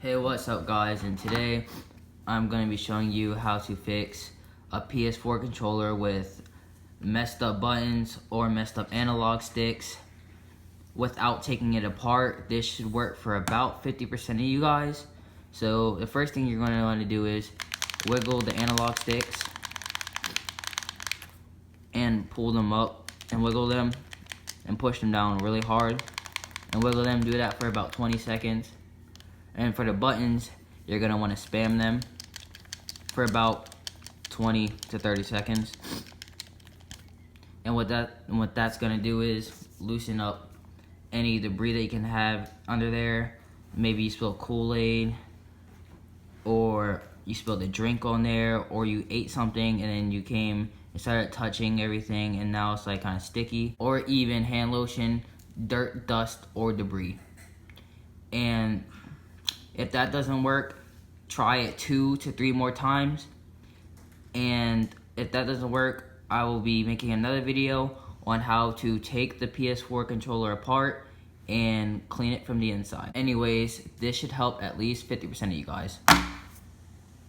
Hey, what's up guys, and today I'm going to be showing you how to fix a PS4 controller with messed up buttons or messed up analog sticks without taking it apart. This should work for about 50% of you guys. So the first thing you're going to want to do is wiggle the analog sticks and pull them up and wiggle them and push them down really hard and wiggle them. Do that for about 20 seconds. And for the buttons, you're gonna want to spam them for about 20 to 30 seconds. And what that's gonna do is loosen up any debris that you can have under there. Maybe you spilled Kool-Aid, or you spilled a drink on there, or you ate something and then you came and started touching everything and now it's like kind of sticky, or even hand lotion, dirt, dust, or debris. And if that doesn't work, try it 2 to 3 more times. And if that doesn't work, I will be making another video on how to take the PS4 controller apart and clean it from the inside. Anyways, this should help at least 50% of you guys.